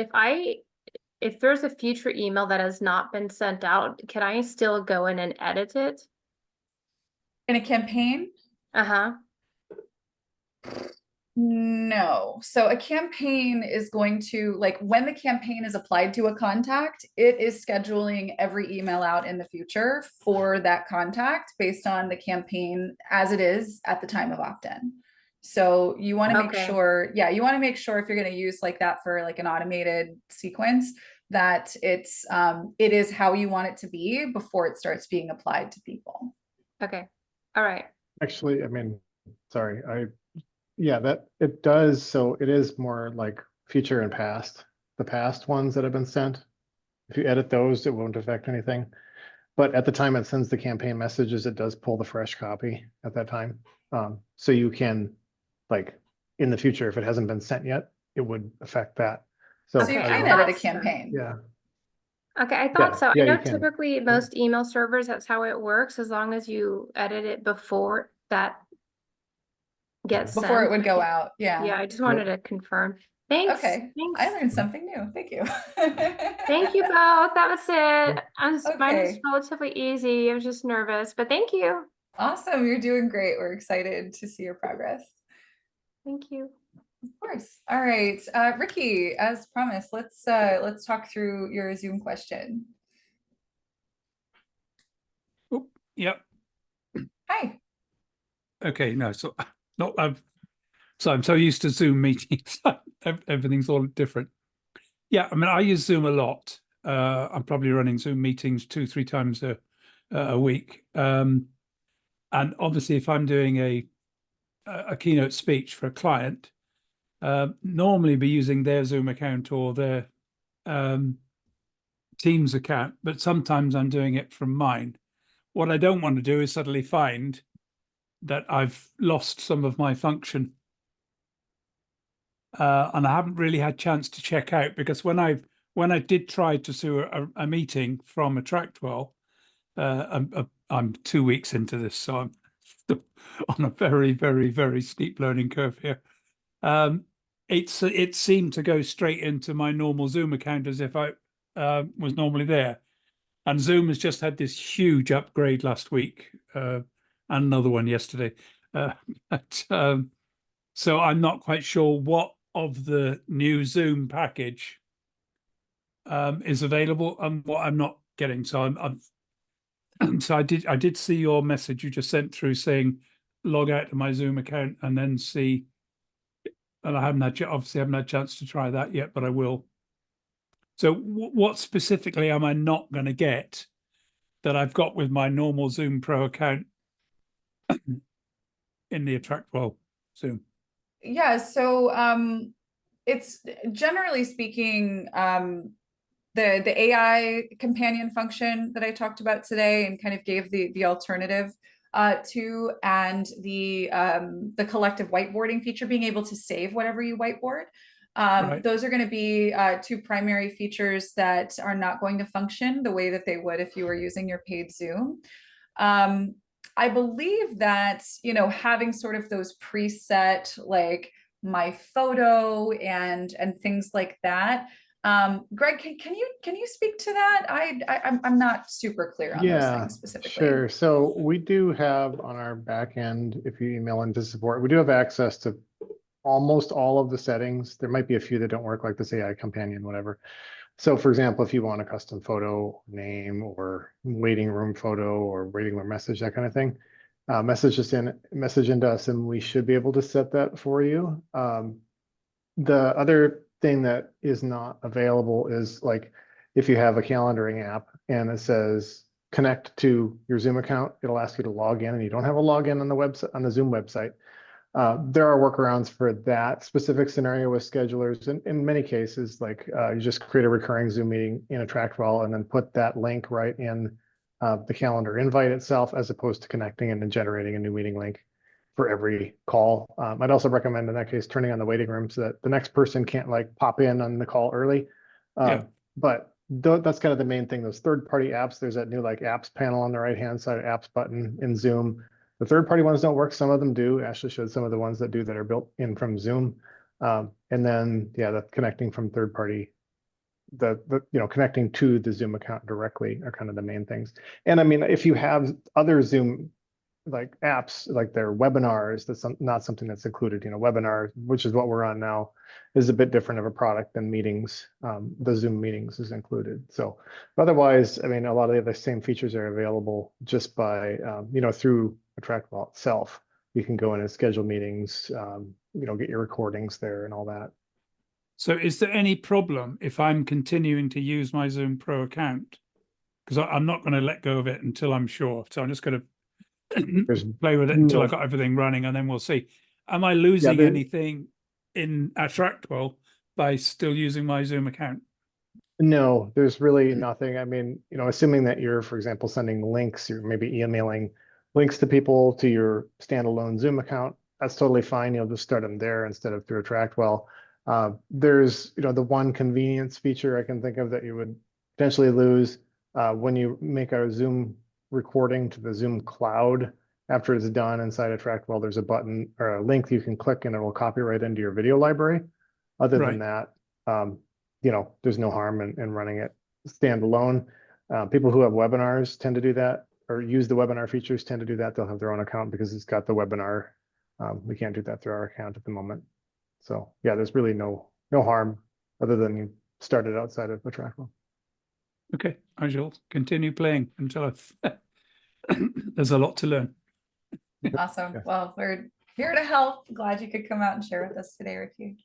if there's a future email that has not been sent out, can I still go in and edit it? In a campaign? Uh-huh. No. So a campaign is going to, like, when the campaign is applied to a contact, it is scheduling every email out in the future for that contact based on the campaign as it is at the time of opt-in. So you want to make Okay. sure, yeah, you want to make sure if you're going to use like that for like an automated sequence, that it is how you want it to be before it starts being applied to people. Okay. All right. Actually, I mean, sorry, yeah, that it does. So it is more like future and past, the past ones that have been sent. If you edit those, it won't affect anything. But at the time it sends the campaign messages, it does pull the fresh copy at that time. So you can, like, in the future, if it hasn't been sent yet, it would affect that. So So you Okay, can I edit a thought so. campaign. yeah, Okay, I thought Yeah, so. yeah, I know you can. typically most email servers, that's how it works, as long as you edit it before that gets Before it sent. would go out. Yeah. Yeah, I just wanted to confirm. Thanks. Okay. I Thanks. learned something new. Thank you. Thank you both. That was it. Mine was Okay. relatively easy. I was just nervous, but thank you. Awesome. You're doing great. We're excited to see your progress. Thank you. Of course. All right. Ricky, as promised, let's talk through your Zoom question. Oh, yep. Hi. Okay, no, so not I'm so used to Zoom meetings. Everything's all different. Yeah, I mean, I use Zoom a lot. I'm probably running Zoom meetings 2-3 times a week. And obviously, if I'm doing a keynote speech for a client, normally be using their Zoom account or their Teams account, but sometimes I'm doing it from mine. What I don't want to do is suddenly find that I've lost some of my function. And I haven't really had a chance to check out, because when I did try to do a meeting from AttractWell, I'm 2 weeks into this, so I'm still on a very, very, very steep learning curve here. It seemed to go straight into my normal Zoom account as if I was normally there. And Zoom has just had this huge upgrade last week, and another one yesterday. So I'm not quite sure what of the new Zoom package is available and what I'm not getting. So so I did see your message you just sent through saying log out to my Zoom account and then see. And I obviously haven't had a chance to try that yet, but I will. So what specifically am I not going to get that I've got with my normal Zoom Pro account in the AttractWell Zoom? Yeah, so it's generally speaking, the AI companion function that I talked about today and kind of gave the alternative to, and the collective whiteboarding feature, being able to save whatever you whiteboard. Right. Those are going to be two primary features that are not going to function the way that they would if you were using your paid Zoom. I believe that, you know, having sort of those preset, like my photo and things like that, Greg, can you speak to that? I'm not super clear on those Yeah, things specifically. sure. So we do have on our back end, if you email into support, we do have access to almost all of the settings. There might be a few that don't work, like this AI companion, whatever. So for example, if you want a custom photo, name, or waiting room photo, or waiting room message, that kind of thing, message into us, and we should be able to set that for you. The other thing that is not available is like if you have a calendaring app and it says connect to your Zoom account, it'll ask you to log in and you don't have a login on the website, on the Zoom website. There are workarounds for that specific scenario with schedulers. And in many cases, like you just create a recurring Zoom meeting in AttractWell and then put that link right in the calendar invite itself, as opposed to connecting and then generating a new meeting link for every call. I'd also recommend in that case turning on the waiting room so that the next person can't like pop in on the call early. Yeah. But that's kind of the main thing. Those third-party apps, there's that new like apps panel on the right-hand side, apps button in Zoom. The third-party ones don't work. Some of them do. Ashley showed some of the ones that do that are built in from Zoom. And then, yeah, the connecting from third-party, connecting to the Zoom account directly are kind of the main things. And I mean, if you have other Zoom like apps, like their webinars, that's not something that's included. Webinar, which is what we're on now, is a bit different of a product than meetings. The Zoom meetings is included. So otherwise, I mean, a lot of the same features are available just by, through AttractWell itself. You can go in and schedule meetings, get your recordings there and all that. So is there any problem if I'm continuing to use my Zoom Pro account? Because I'm not going to let go of it until I'm sure. So I'm just going to play with it until I've got everything running, and then we'll see. Am I losing anything in AttractWell by still using my Zoom account? No, there's really nothing. I mean, assuming that you're, for example, sending links, you're maybe emailing links to people to your standalone Zoom account, that's totally fine. You'll just start them there instead of through AttractWell. There's, the one convenience feature I can think of that you would potentially lose when you make a Zoom recording to the Zoom cloud. After it's done inside AttractWell, there's a button or a link you can click and it will copy right into your video library. Other than that, there's no harm in running it standalone. People who have webinars tend to do that, or use the webinar features tend to do that. They'll have their own account because it's got the webinar. We can't do that through our account at the moment. So yeah, there's really no harm other than you start it outside of AttractWell. Okay, I shall continue playing until there's a lot to learn. Awesome. Yeah. Well, we're here to help. Glad you could come out and share with us today, Ricky.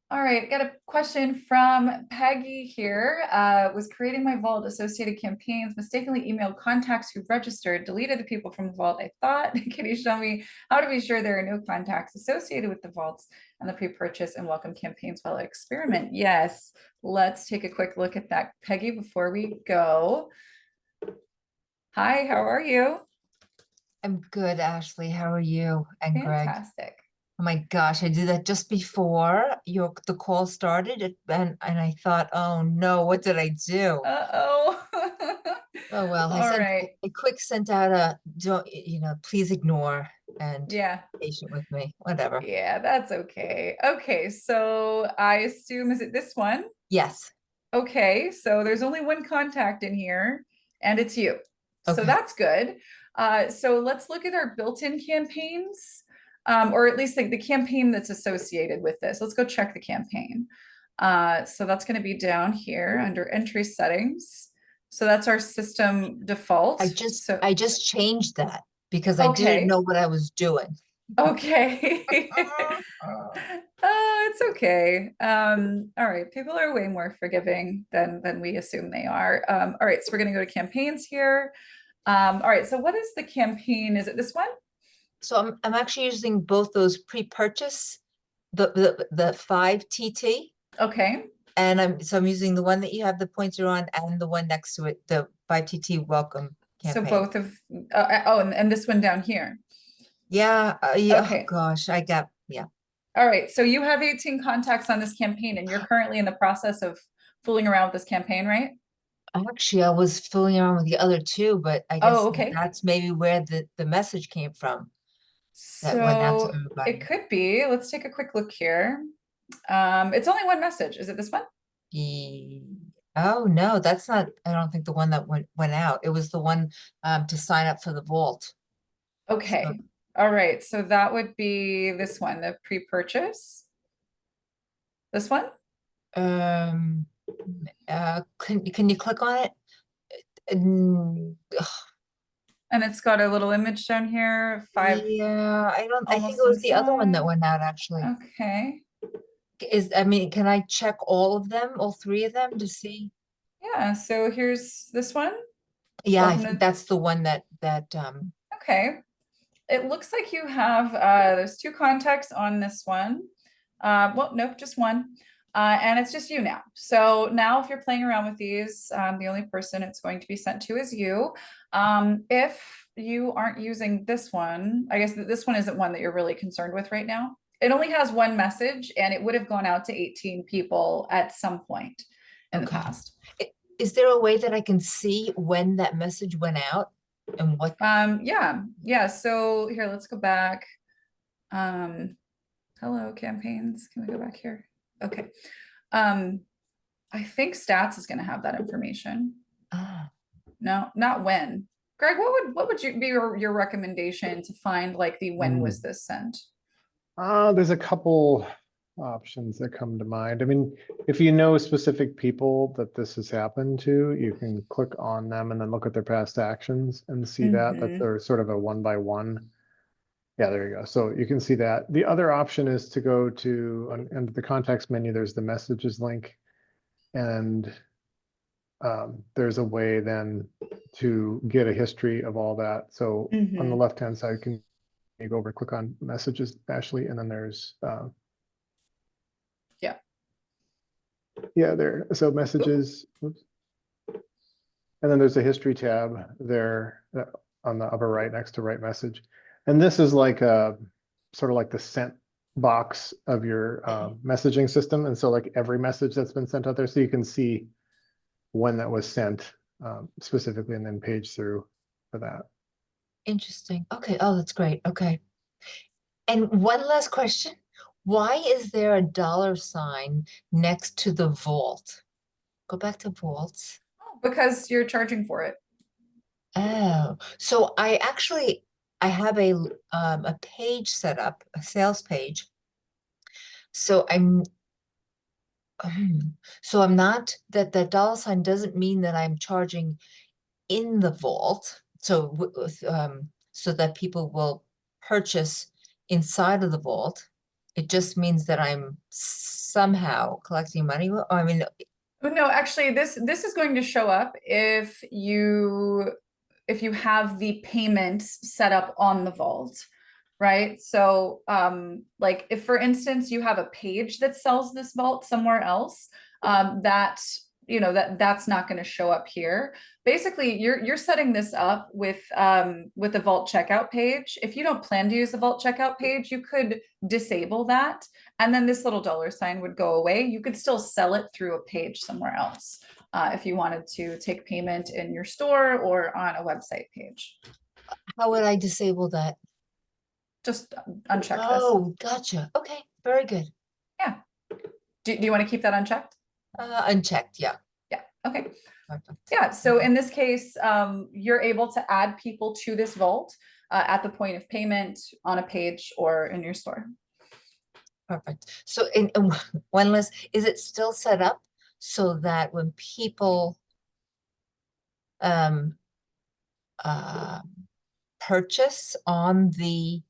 All right, got a question from Peggy here. Was creating my vault associated campaigns, mistakenly emailed contacts who registered, deleted the people from the vault. I thought, can you show me how to be sure there are no contacts associated with the vaults and the pre-purchase and welcome campaigns while I experiment? Yes, let's take a quick look at that, Peggy, before we go. Hi, how are you? I'm good, Ashley. How are you? And Greg? Fantastic. Oh my gosh, I did that just before the call started, and I thought, oh no, what did I do? Uh-oh. Oh well, I quick sent out a please ignore and yeah, patient with me, whatever. Yeah, that's okay. Okay, so I assume, is it this one? Yes. Okay, so there's only one contact in here and it's you. So Okay. that's good. So let's look at our built-in campaigns, or at least like the campaign that's associated with this. Let's go check the campaign. So that's going to be down here under entry settings. So that's our system default. I just changed that because I didn't know what I was doing. Okay. Oh, it's okay. All right. People are way more forgiving than we assume they are. All right. So we're going to go to campaigns here. All right. So what is the campaign? Is it this one? So I'm actually using both those pre-purchase, the 5 TT. Okay. And I'm using the one that you have the pointer on and the one next to it, the 5 TT welcome campaign. So both of, and this one down here. Yeah. Yeah. Okay. Oh, gosh, yeah. All right. So you have 18 contacts on this campaign and you're currently in the process of fooling around with this campaign, right? Actually, I was fooling around with the other 2, but I guess that's maybe where the message came from. That went out to everybody. It could be. Let's take a quick look here. It's only one message. Is it this one? Oh, no, that's not, I don't think the one that went out. It was the one to sign up for the vault. Okay. All right. So that would be this one, the pre-purchase. This one? Can you click on it? Ugh, And it's got a little image down here, 5. yeah, I think almost it was the other one that inside. went out actually. Okay. I mean, can I check all of them, all 3 of them to see? Yeah. So here's this one. Yeah, I Welcome think to- that's the one that Okay. It looks like you have, there's 2 contacts on this one. Well, nope, just one. And it's just you now. So now if you're playing around with these, the only person it's going to be sent to is you. If you aren't using this one, I guess this one isn't one that you're really concerned with right now. It only has one message and it would have gone out to 18 people at some point in the Okay. past. Is there a way that I can see when that message went out and what? Yeah. So here, let's go back. Hello, campaigns. Can we go back here? Okay. I think stats is going to have that information. Ah, No, not when. Greg, what would be your recommendation to find like the when was this sent? There's a couple options that come to mind. I mean, if you know specific people that this has happened to, you can click on them and then look at their past actions and see that Mhm. they're sort of a 1-by-1. Yeah, there you go. So you can see that. The other option is to go to under the context menu, there's the messages link. And there's a way then to get a history of all that. So on the Mhm. left-hand side, you go over, click on messages, Ashley, and then there's Yeah. yeah, there. So messages, oops. And then there's a history tab there on the upper right next to write message. And this is like a sort of like the sent box of your messaging system. And so like every message that's been sent out there, so you can see when that was sent specifically and then page through for that. interesting. Okay. Oh, that's great. Okay. And one last question. Why is there a $ next to the vault? Go back to vaults. Because you're charging for it. Oh, so I have a page set up, a sales page. So I'm not, that $sign doesn't mean that I'm charging in the vault. So so that people will purchase inside of the vault. It just means that I'm somehow collecting money. I mean, No, actually, this is going to show up if you have the payments set up on the vault, right? So like if for instance you have a page that sells this vault somewhere else, that that's not going to show up here. Basically, you're setting this up with the vault checkout page. If you don't plan to use the vault checkout page, you could disable that, and then this little $ would go away. You could still sell it through a page somewhere else if you wanted to take payment in your store or on a website page. how would I disable that? Just uncheck this. Oh, gotcha. Okay, very good. Yeah. Do you want to keep that unchecked? Unchecked, yeah. Yeah. Okay. Perfect. Yeah. So in this case, you're able to add people to this vault at the point of payment on a page or in your store. Perfect. So in one last, is it still set up so that when people purchase on the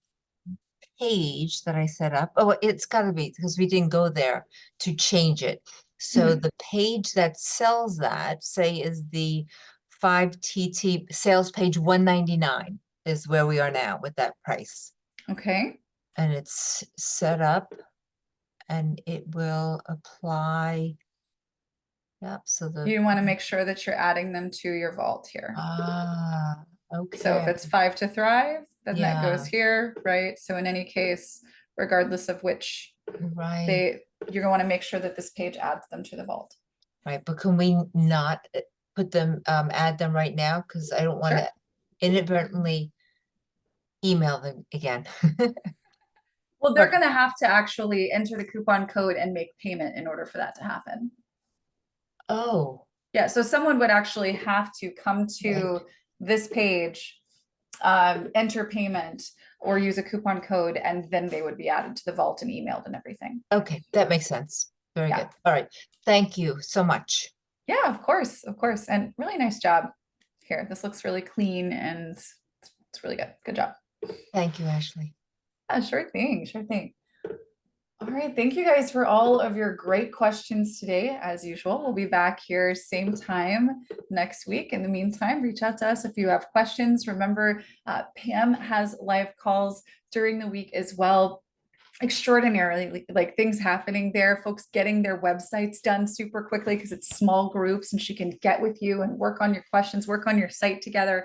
page that I set up, oh, it's got to be because we didn't go there to change it. So Mhm. the page that sells that, say, is the 5TT sales page 199 is where we are now with that price. Okay. And it's set up and it will apply. Yep, so You want to make sure that you're adding them to your vault here. Okay. So if it's 5 to thrive, then that Yeah. goes here, right? So in any case, regardless of which Right, you're going to want to make sure that this page adds them to the vault. right, but can we not put them, add them right now? Because I don't want to Sure. inadvertently email them again. Well, they're Okay. gonna have to actually enter the coupon code and make payment in order for that to happen. Oh, Yeah, so someone would actually have to come to this page, enter payment or use a coupon code, and then they would be added to the vault and emailed and everything. okay, that makes sense. Very Yeah. good. All right. Thank you so much. Yeah, of course, and really nice job here. This looks really clean and it's really good. Good job. Thank you, Ashley. Yeah, sure thing, sure thing. All right, thank you guys for all of your great questions today. As usual, we'll be back here same time next week. In the meantime, reach out to us if you have questions. Remember, Pam has live calls during the week as well. Extraordinarily, like things happening there, folks getting their websites done super quickly because it's small groups and she can get with you and work on your questions, work on your site together.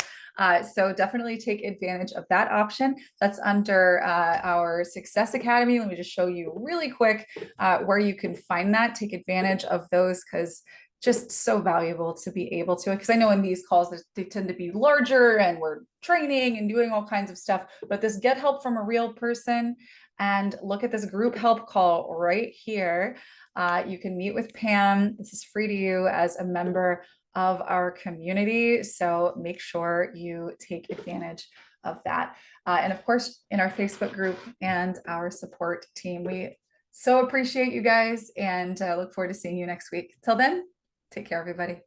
So definitely take advantage of that option. That's under our Success Academy. Let me just show you really quick where you can find that. Take advantage of those because just so valuable to be able to, because I know in these calls they tend to be larger and we're training and doing all kinds of stuff, but this get help from a real person and look at this group help call right here. You can meet with Pam. This is free to you as a member of our community. So make sure you take advantage of that. And of course, in our Facebook group and our support team, we so appreciate you guys and look forward to seeing you next week. Till then, take care, everybody.